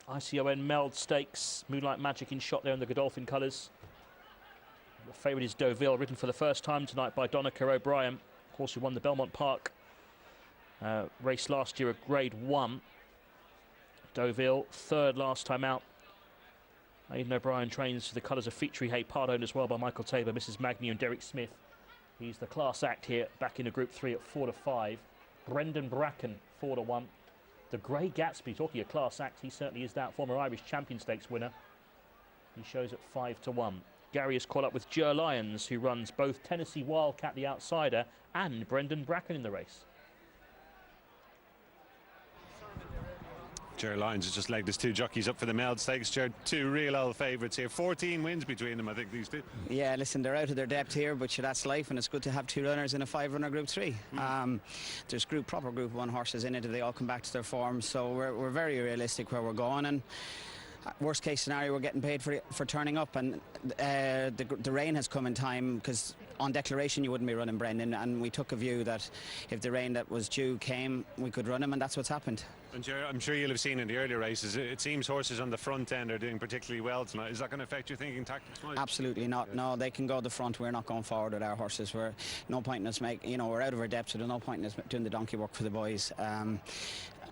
ICON Meld Stakes, Moonlight Magic in shot there in the Godolphin colours. The favourite is Deauville, ridden for the first time tonight by Donica O'Brien. Horse who won the Belmont Park race last year, a Grade 1. Deauville, third last time out. Aidan O'Brien trains for the colours of Featurey Hay, part owned as well by Michael Tabor, Mrs. Magny and Derek Smith. He's the class act here, back into Group 3 at 4 to 5. Brendan Bracken, 4 to 1. The Grey Gatsby, talking of class act, he certainly is that, former Irish Champion Stakes winner. He shows at 5 to 1. Gary has caught up with Jer Lyons, who runs both Tennessee Wildcat, the outsider, and Brendan Bracken in the race. Jer Lyons has just legged his two jockeys up for the Meld Stakes. Jer, two real old favourites here. 14 wins between them, I think, these two. Yeah, listen, they're out of their depth here, but that's life, and it's good to have two runners in a 5-runner Group 3. There's proper Group 1 horses in it if they all come back to their form, so we're very realistic where we're going, and worst case scenario, we're getting paid for turning up, and the rain has come in time, because on declaration you wouldn't be running Brendan, and we took a view that if the rain that was due came, we could run him, and that's what's happened. And I'm sure you'll have seen in the earlier races, it seems horses on the front end are doing particularly well tonight. Is that going to affect your thinking tactics? Absolutely not. Yeah. No, they can go the front. We're not going forward with our horses. We're no point in us we're out of our depth, so there's no point in us doing the donkey work for the boys.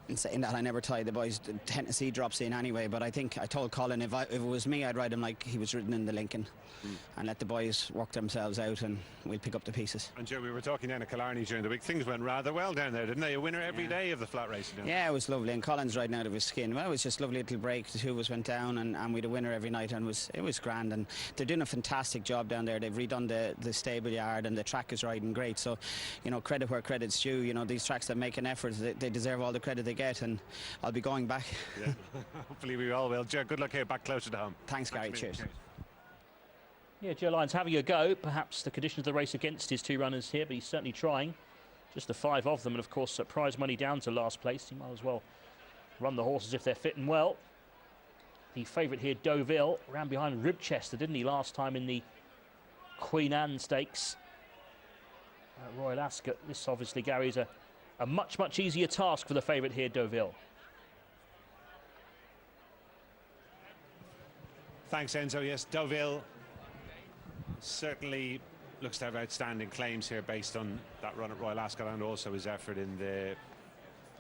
In saying that, I never tie the boys. Tennessee drops in anyway, but I think I told Colin if it was me, I'd ride him like he was ridden in the Lincoln and let the boys work themselves out, and we'll pick up the pieces. And Joe, we were talking down at Killarney during the week. Things went rather well down there, didn't they? A winner every day of the flat racing. Yeah, it was lovely, and Colin's riding out of his skin. Well, it was just a lovely little break. The two of us went down, and we had a winner every night, and it was grand. And they're doing a fantastic job down there. They've redone the stable yard, and the track is riding great. So, credit where credit's due. These tracks that make an effort, they deserve all the credit they get, and I'll be going back. Yeah. Hopefully we all will. Joe, good luck here, back closer to home. Thanks, Gary. Cheers. Yeah, Jer Lyons having a go. Perhaps the conditions of the race against his two runners here, but he's certainly trying. Just the 5 of them, and of course prize money down to last place. He might as well run the horses if they're fit and well. The favourite here, Deauville, ran behind Ribchester, didn't he, last time in the Queen Anne Stakes at Royal Ascot. This obviously, Gary, is a much, much easier task for the favourite here, Deauville. Thanks, Enzo. Yes, Deauville certainly looks to have outstanding claims here based on that run at Royal Ascot and also his effort in the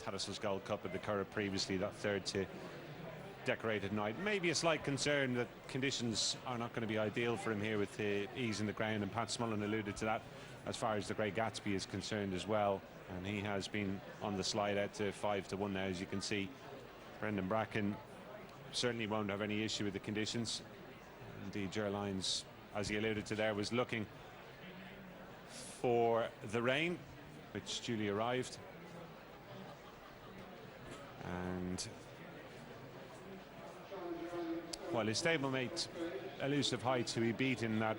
Tattersalls Gold Cup at the Curragh previously, that third to decorated night. Maybe a slight concern that conditions are not going to be ideal for him here with the ease in the ground, and Pat Smullen alluded to that as far as the Grey Gatsby is concerned as well, and he has been on the slide out to 5 to 1 now, as you can see. Brendan Bracken certainly won't have any issue with the conditions. Indeed, Jer Lyons, as he alluded to there, was looking for the rain, which duly arrived. And while his stablemate Elusive Heights, who he beat in that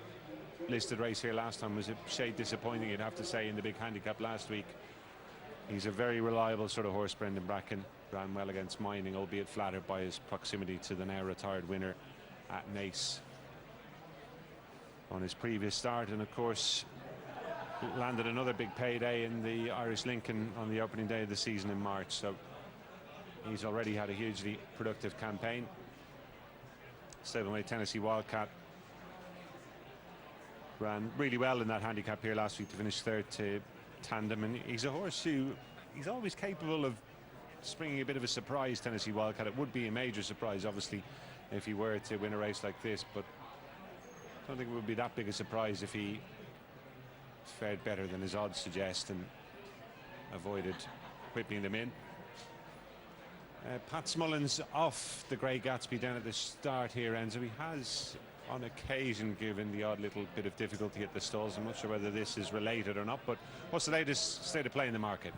listed race here last time, was a shade disappointing, you'd have to say, in the big handicap last week, he's a very reliable sort of horse. Brendan Bracken ran well against Mining, albeit flattered by his proximity to the now retired winner at Naas on his previous start, and of course landed another big payday in the Irish Lincoln on the opening day of the season in March. So he's already had a hugely productive campaign. Stablemate Tennessee Wildcat ran really well in that handicap here last week to finish third to Tandem, and he's a horse who he's always capable of springing a bit of a surprise. Tennessee Wildcat, it would be a major surprise obviously if he were to win a race like this, but I don't think it would be that big a surprise if he fared better than his odds suggest and avoided whipping them in. Pat Smullen's off the Grey Gatsby down at the start here, Enzo. He has on occasion given the odd little bit of difficulty at the stalls. I'm not sure whether this is related or not, but what's the latest state of play in the market?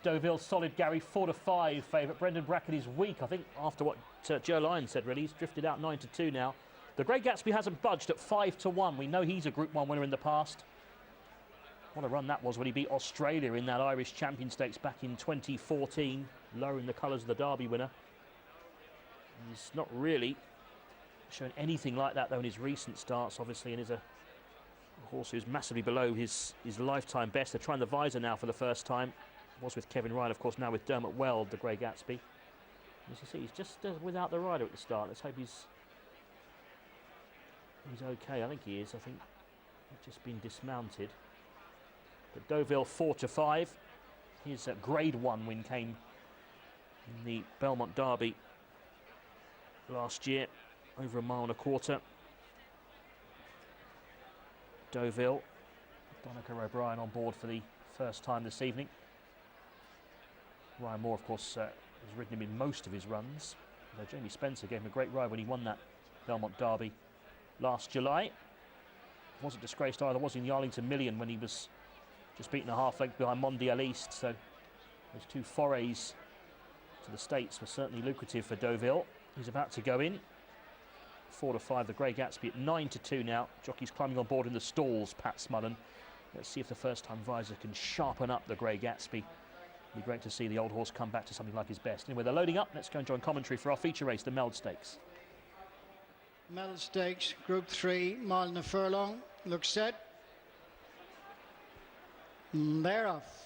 Deauville solid, Gary, 4 to 5 favourite. Brendan Bracken is weak, I think, after what Jer Lyons said, really. He's drifted out 9 to 2 now. The Grey Gatsby hasn't budged at 5 to 1. We know he's a Group 1 winner in the past. What a run that was when he beat Australia in that Irish Champion Stakes back in 2014, lowering the colours of the Derby winner. He's not really shown anything like that, though, in his recent starts, obviously, and is a horse who's massively below his lifetime best. They're trying the visor now for the first time. Was with Kevin Ryan, of course, now with Dermot Weld, the Grey Gatsby. As you see, he's just without the rider at the start. Let's hope he's okay. I think he is. I think he's just been dismounted. But Deauville 4-5. His Grade 1 win came in the Belmont Derby last year, over 1.25 miles. Deauville, Donica O'Brien on board for the first time this evening. Ryan Moore, of course, has ridden him in most of his runs. Though Jamie Spencer gave him a great ride when he won that Belmont Derby last July. Wasn't disgraced either, was he, in the Arlington Million when he was just beaten a half length behind Mondial East. So those two forays to the States were certainly lucrative for Deauville. He's about to go in. 4-5, the Grey Gatsby at 9-2 now. Jockey's climbing on board in the stalls, Pat Smullen. Let's see if the first-time visor can sharpen up the Grey Gatsby. It'd be great to see the old horse come back to something like his best. Anyway, they're loading up. Let's go and join commentary for our feature race, the Meld Stakes. Meld Stakes, Group 3, mile and a furlong. Looks set. They're off.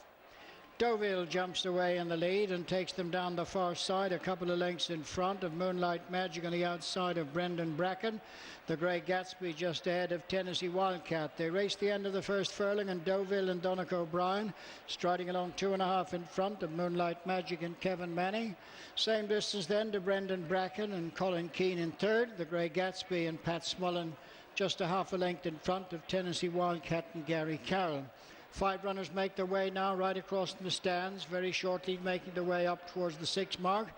Deauville jumps away in the lead and takes them down the far side, a couple of lengths in front of Moonlight Magic on the outside of Brendan Bracken. The Grey Gatsby just ahead of Tennessee Wildcat. They race the end of the first furlong, and Deauville and Donica O'Brien striding along 2.5 in front of Moonlight Magic and Kevin Manning. Same distance then to Brendan Bracken and Colin Keane in third. The Grey Gatsby and Pat Smullen just a half a length in front of Tennessee Wildcat and Gary Carroll. 5 runners make their way now right across the stands, very shortly making their way up towards the 6 mark,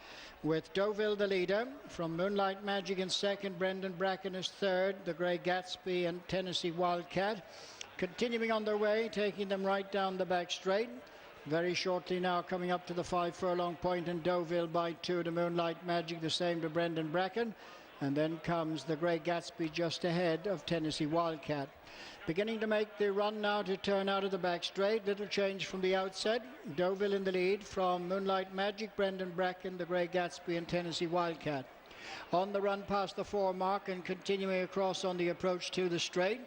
with Deauville the leader, from Moonlight Magic in second, Brendan Bracken is third, the Grey Gatsby and Tennessee Wildcat continuing on their way, taking them right down the back straight. Very shortly now coming up to the 5 furlong point, and Deauville by 2 to Moonlight Magic, the same to Brendan Bracken. And then comes the Grey Gatsby just ahead of Tennessee Wildcat. Beginning to make the run now to turn out of the back straight. Little change from the outset. Deauville in the lead from Moonlight Magic, Brendan Bracken, the Grey Gatsby and Tennessee Wildcat. On the run past the 4 mark and continuing across on the approach to the straight.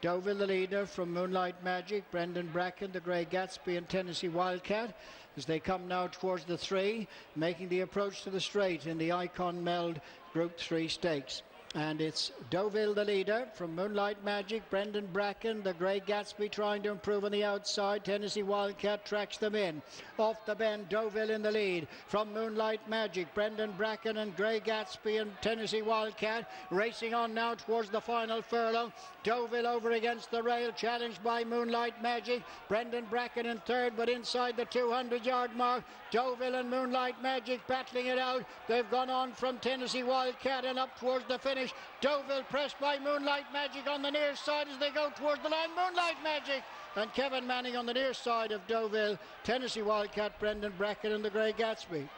Deauville the leader from Moonlight Magic, Brendan Bracken, the Grey Gatsby and Tennessee Wildcat, as they come now towards the 3, making the approach to the straight in the Icon Meld Group 3 Stakes. And it's Deauville the leader from Moonlight Magic, Brendan Bracken, the Grey Gatsby trying to improve on the outside. Tennessee Wildcat tracks them in. Off the bend, Deauville in the lead from Moonlight Magic, Brendan Bracken and Grey Gatsby and Tennessee Wildcat racing on now towards the final furlong. Deauville over against the rail, challenged by Moonlight Magic. Brendan Bracken in third, but inside the 200-yard mark. Deauville and Moonlight Magic battling it out. They've gone on from Tennessee Wildcat and up towards the finish. Deauville pressed by Moonlight Magic on the near side as they go towards the line. Moonlight Magic and Kevin Manning on the near side of Deauville. Tennessee Wildcat, Brendan Bracken and the Grey Gatsby.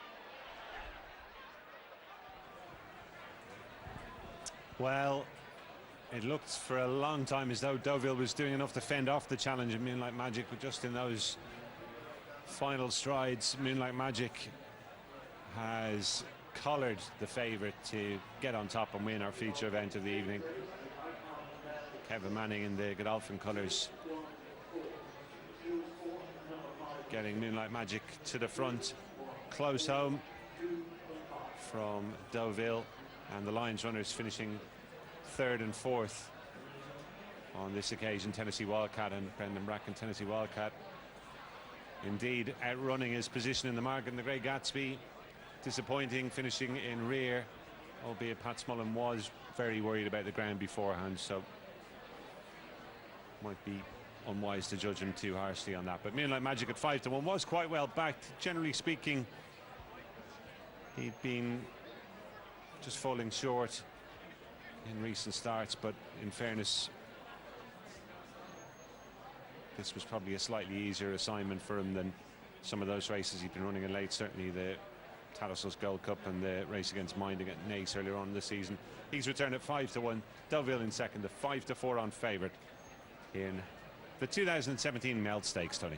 Well, it looked for a long time as though Deauville was doing enough to fend off the challenge of Moonlight Magic, but just in those final strides, Moonlight Magic has collared the favourite to get on top and win our feature event of the evening. Kevin Manning in the Godolphin colours getting Moonlight Magic to the front, close home from Deauville, and the Lions runners finishing 3rd and 4th on this occasion. Tennessee Wildcat and Brendan Bracken. Tennessee Wildcat indeed outrunning his position in the market, and the Grey Gatsby disappointing, finishing in rear, albeit Pat Smullen was very worried about the ground beforehand, so might be unwise to judge him too harshly on that. But Moonlight Magic at 5-1 was quite well backed. Generally speaking, he'd been just falling short in recent starts, but in fairness, this was probably a slightly easier assignment for him than some of those races he'd been running in late, certainly the Tattersalls Gold Cup and the race against Minding at Naas earlier on this season. He's returned at 5-1. Deauville in second, the 5-4 on favourite in the 2017 Meld Stakes, Tony.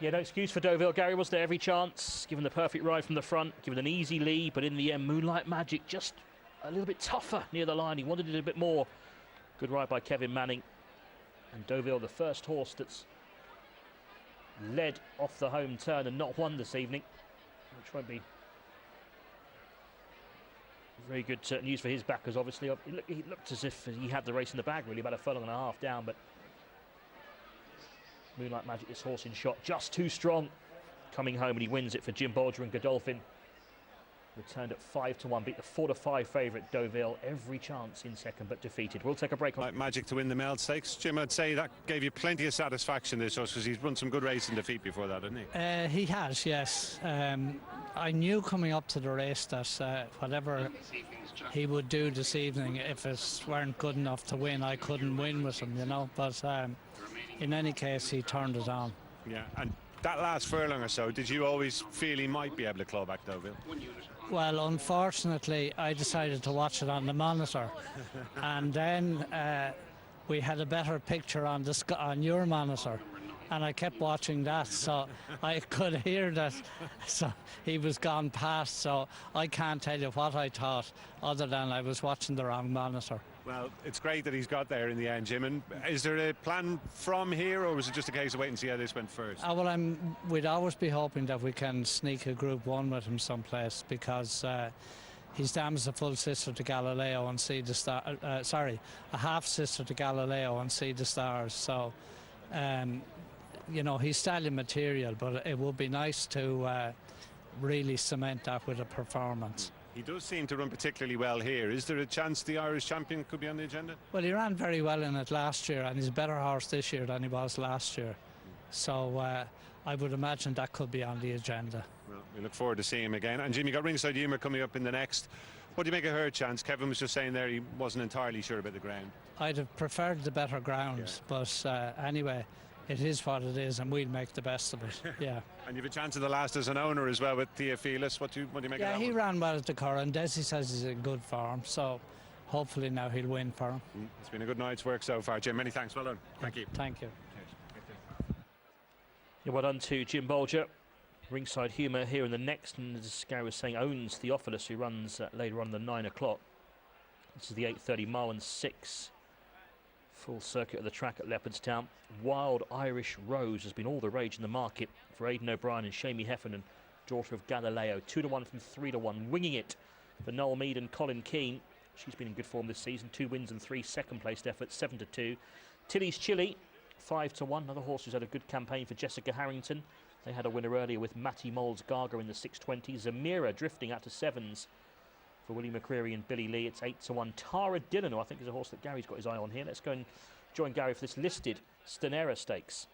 Yeah, no excuse for Deauville, Gary, was there? Every chance, given the perfect ride from the front, given an easy lead, but in the end, Moonlight Magic just a little bit tougher near the line. He wanted it a bit more. Good ride by Kevin Manning. And Deauville, the first horse that's led off the home turn and not won this evening, which won't be very good news for his backers, obviously. He looked as if he had the race in the bag, really, about a furlong and a half down, but Moonlight Magic, this horse in shot, just too strong. Coming home, and he wins it for Jim Bolger and Godolphin. Returned at 5-1, beat the 4-5 favourite Deauville. Every chance in second, but defeated. We'll take a break. Like Magic to win the Meld Stakes. Jim, I'd say that gave you plenty of satisfaction, this horse, because he's run some good race in defeat before that, hasn't he? He has, yes. I knew coming up to the race that whatever he would do this evening, if it weren't good enough to win, I couldn't win with him, you know. But in any case, he turned it on. Yeah, and that last furlong or so, did you always feel he might be able to claw back Deauville? Well, unfortunately, I decided to watch it on the monitor, and then we had a better picture on your monitor, and I kept watching that, so I could hear that. So he was gone past, so I can't tell you what I thought, other than I was watching the wrong monitor. Well, it's great that he's got there in the end, Jim. And is there a plan from here, or was it just a case of wait and see how this went first? Well, we'd always be hoping that we can sneak a Group 1 with him someplace, because he's damn as a full sister to Galileo and see the star. A half sister to Galileo and see the stars. So, you know, he's stallion material, but it would be nice to really cement that with a performance. He does seem to run particularly well here. Is there a chance the Irish champion could be on the agenda? Well, he ran very well in it last year, and he's a better horse this year than he was last year. So I would imagine that could be on the agenda. Well, we look forward to seeing him again. And Jimmy, got Ringside Humour coming up in the next. What do you make of her chance? Kevin was just saying there he wasn't entirely sure about the ground. I'd have preferred the better ground, but anyway, it is what it is, and we'll make the best of it. Yeah. And you've a chance of the last as an owner as well with Theophilus. What do you make of that? Yeah, he ran well at the Curragh. Desi says he's in good form, so hopefully now he'll win for him. It's been a good night's work so far, Jim. Many thanks. Well done. Thank you. Thank you. Yeah, well done to Jim Bolger. Ringside Humour here in the next, and as Gary was saying, owns Theophilus, who runs later on the 9 o'clock. This is the 8:30 mile and 6. Full circuit of the track at Leoparsdtown. Wild Irish Rose has been all the rage in the market for Aidan O'Brien and Shamie Heffernan, daughter of Galileo. 2-1 from 3-1. Winging it for Noel Mead and Colin Keane. She's been in good form this season. 2 wins and 3 second-placed efforts. 7-2. Tilly's Chili, 5-1. Another horse who's had a good campaign for Jessica Harrington. They had a winner earlier with Matty Moles Gaga in the 6:20. Zamira drifting out to 7s for Willie McCreary and Billy Lee. It's 8-1. Tara Dillon, who I think is a horse that Gary's got his eye on here. Let's go and join Gary for this listed Stanerra Stakes.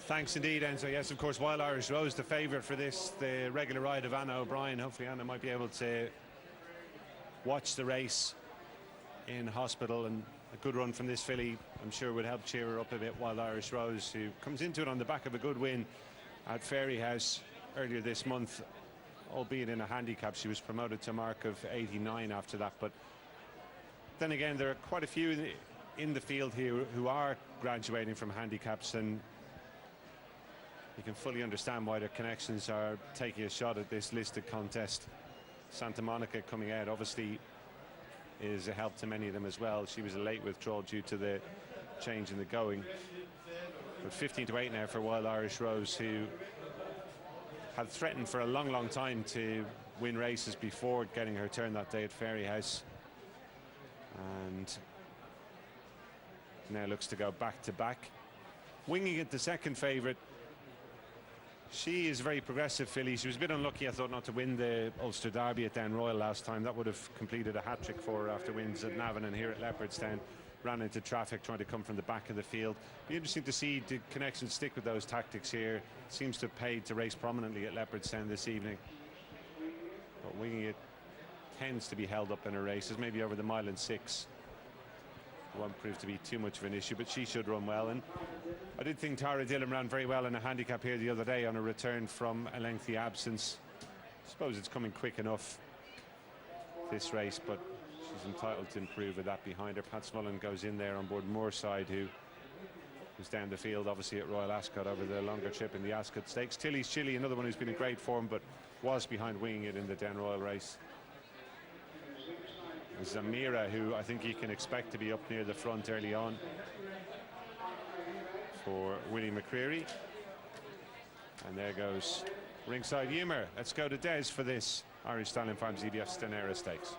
Thanks indeed, Enzo. Yes, of course, Wild Irish Rose, the favourite for this, the regular ride of Anna O'Brien. Hopefully Anna might be able to watch the race in hospital, and a good run from this filly I'm sure would help cheer her up a bit. Wild Irish Rose, who comes into it on the back of a good win at Fairyhouse earlier this month, albeit in a handicap. She was promoted to a mark of 89 after that, but then again there are quite a few in the field here who are graduating from handicaps, and you can fully understand why their connections are taking a shot at this listed contest. Santa Monica coming out obviously is a help to many of them as well. She was a late withdrawal due to the change in the going, but 15-8 now for Wild Irish Rose, who had threatened for a long time to win races before getting her turn that day at Fairyhouse, and now looks to go back to back. Winging it, the second favourite. She is a very progressive filly. She was a bit unlucky, I thought, not to win the Ulster Derby at Down Royal last time. That would have completed a hat-trick for her after wins at Navan and here at Leopardstown. Ran into traffic trying to come from the back of the field. Be interesting to see the connections stick with those tactics here. Seems to have paid to race prominently at Leopardstown this evening. But Winging It tends to be held up in her races, maybe over the 1 and 6. It won't prove to be too much of an issue, but she should run well. And I did think Tara Dillon ran very well in a handicap here the other day on a return from a lengthy absence. I suppose it's coming quick enough, this race, but she's entitled to improve with that behind her. Pat Smullen goes in there on board Moorside, who was down the field obviously at Royal Ascot over the longer trip in the Ascot Stakes. Tilly's Chili, another one who's been in great form but was behind Winging It in the Down Royal race. Zamira, who I think you can expect to be up near the front early on. for Willie McCreary. And there goes ringside humour. Let's go to Des for this Irish Stallion Farms EBF Stanerra Stakes.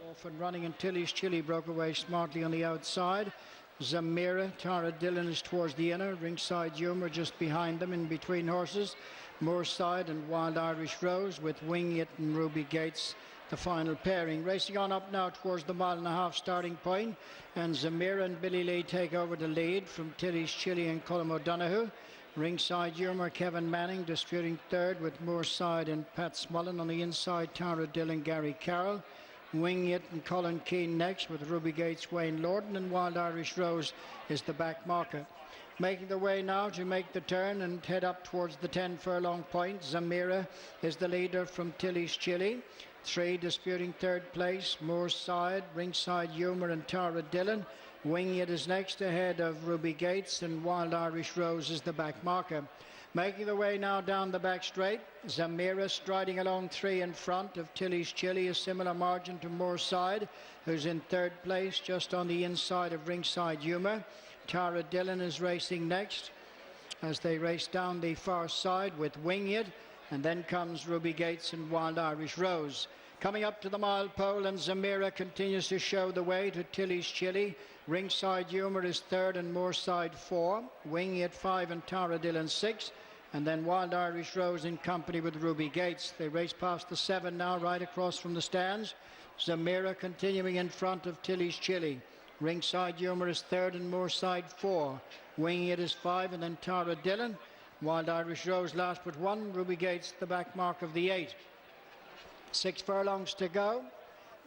Off and running, and Tilly's Chili broke away smartly on the outside. Zamira, Tara Dillon is towards the inner. Ringside Humour just behind them in between horses. Moorside and Wild Irish Rose with Wing It and Ruby Gates, the final pairing. Racing on up now towards the 1.5 mile starting point, and Zamira and Billy Lee take over the lead from Tilly's Chili and Colm O'Donoghue. Ringside Humour, Kevin Manning disputing third with Moorside and Pat Smullen. On the inside, Tara Dillon, Gary Carroll. Wing It and Colin Keane next with Ruby Gates, Wayne Lorden, and Wild Irish Rose is the back marker. Making their way now to make the turn and head up towards the 10 furlong point. Zamira is the leader from Tilly's Chili. 3 disputing third place, Moorside, Ringside Humour and Tara Dillon. Wing It is next ahead of Ruby Gates, and Wild Irish Rose is the back marker. Making their way now down the back straight, Zamira striding along 3 in front of Tilly's Chili, a similar margin to Moorside, who's in third place just on the inside of Ringside Humour. Tara Dillon is racing next as they race down the far side with Wing It, and then comes Ruby Gates and Wild Irish Rose. Coming up to the mile pole, and Zamira continues to show the way to Tilly's Chili. Ringside Humour is third and Moorside 4. Wing It 5 and Tara Dillon 6. And then Wild Irish Rose in company with Ruby Gates. They race past the 7 now, right across from the stands. Zamira continuing in front of Tilly's Chili. Ringside Humour is third and Moorside 4. Wing It is 5, and then Tara Dillon. Wild Irish Rose last but 1. Ruby Gates the back mark of the 8. 6 furlongs to go.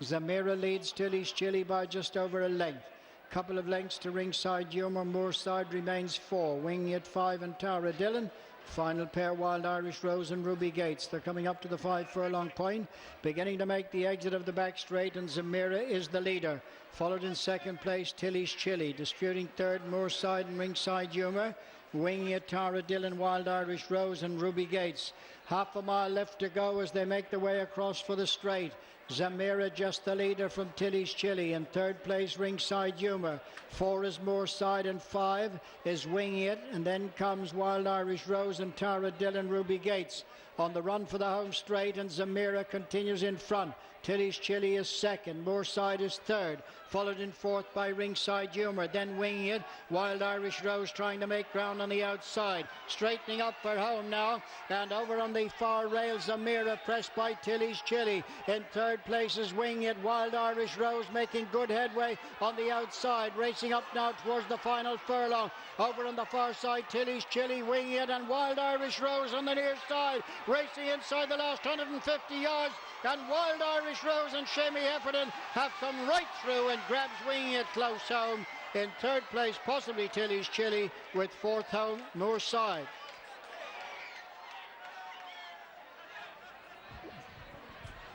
Zamira leads Tilly's Chili by just over a length. Couple of lengths to Ringside Humour. Moorside remains 4. Wing It 5 and Tara Dillon. Final pair, Wild Irish Rose and Ruby Gates. They're coming up to the 5 furlong point, beginning to make the exit of the back straight, and Zamira is the leader. Followed in second place, Tilly's Chili. Disputing third, Moorside and Ringside Humour. Wing It, Tara Dillon, Wild Irish Rose and Ruby Gates. Half a mile left to go as they make their way across for the straight. Zamira just the leader from Tilly's Chili. In third place, Ringside Humour. 4 is Moorside, and 5 is Wing It. And then comes Wild Irish Rose and Tara Dillon, Ruby Gates. On the run for the home straight, and Zamira continues in front. Tilly's Chili is second. Moorside is third. Followed in fourth by Ringside Humour. Then Wing It. Wild Irish Rose trying to make ground on the outside. Straightening up for home now. And over on the far rail, Zamira pressed by Tilly's Chili. In third place is Wing It. Wild Irish Rose making good headway on the outside. Racing up now towards the final furlong. Over on the far side, Tilly's Chili, Wing It, and Wild Irish Rose on the near side. Racing inside the last 150 yards. And Wild Irish Rose and Shamie Heffernan have come right through and grabs Wing It close home. In third place, possibly Tilly's Chili, with fourth home, Moorside.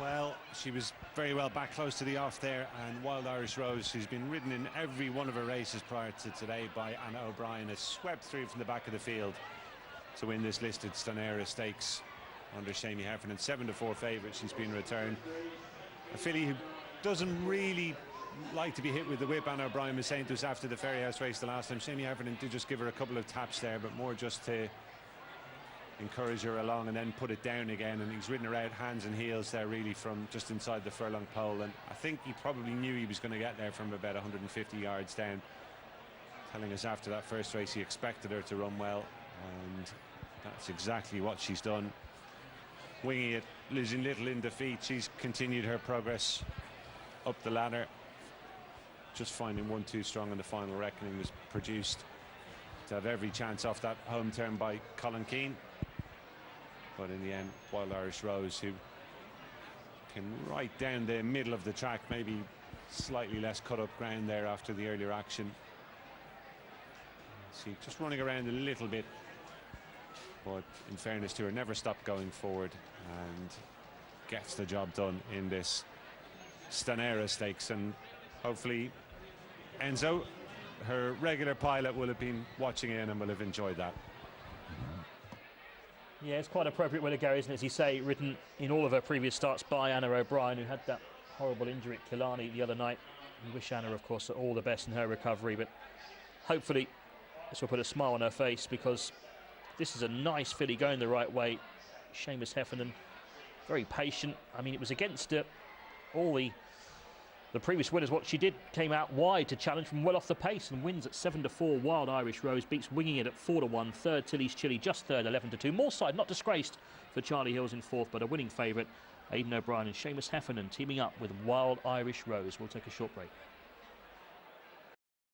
Well, she was very well back close to the off there, and Wild Irish Rose, who's been ridden in every one of her races prior to today by Anna O'Brien, has swept through from the back of the field to win this listed Stanerra Stakes under Shamie Heffernan. 7-4 favourite. She's been returned. A filly who doesn't really like to be hit with the whip. Anna O'Brien was saying to us after the Ferryhouse race the last time. Shamie Heffernan did just give her a couple of taps there, but more just to encourage her along and then put it down again. And he's ridden her out hands and heels there, really, from just inside the furlong pole. And I think he probably knew he was going to get there from about 150 yards down. Telling us after that first race he expected her to run well, and that's exactly what she's done. Winging It, losing little in defeat. She's continued her progress up the ladder. Just finding 1-2 strong in the final reckoning was produced to have every chance off that home turn by Colin Keane. But in the end, Wild Irish Rose, who came right down the middle of the track, maybe slightly less cut up ground there after the earlier action. See, just running around a little bit, but in fairness to her, never stopped going forward and gets the job done in this Stanerra Stakes. And hopefully Enzo, her regular pilot, will have been watching in and will have enjoyed that. Yeah, it's quite appropriate weather, Gary, isn't it? As you say, ridden in all of her previous starts by Anna O'Brien, who had that horrible injury at Killarney the other night. We wish Anna, of course, all the best in her recovery, but hopefully This will put a smile on her face, because this is a nice filly going the right way. Seamus Heffernan, very patient. I mean, it was against all the previous winners. What she did, came out wide to challenge from well off the pace and wins at 7-4. Wild Irish Rose beats Winging It at 4-1. Third, Tilly's Chili, just third, 11-2. Moorside, not disgraced for Charlie Hills in fourth, but a winning favourite. Aidan O'Brien and Seamus Heffernan teaming up with Wild Irish Rose. We'll take a short break.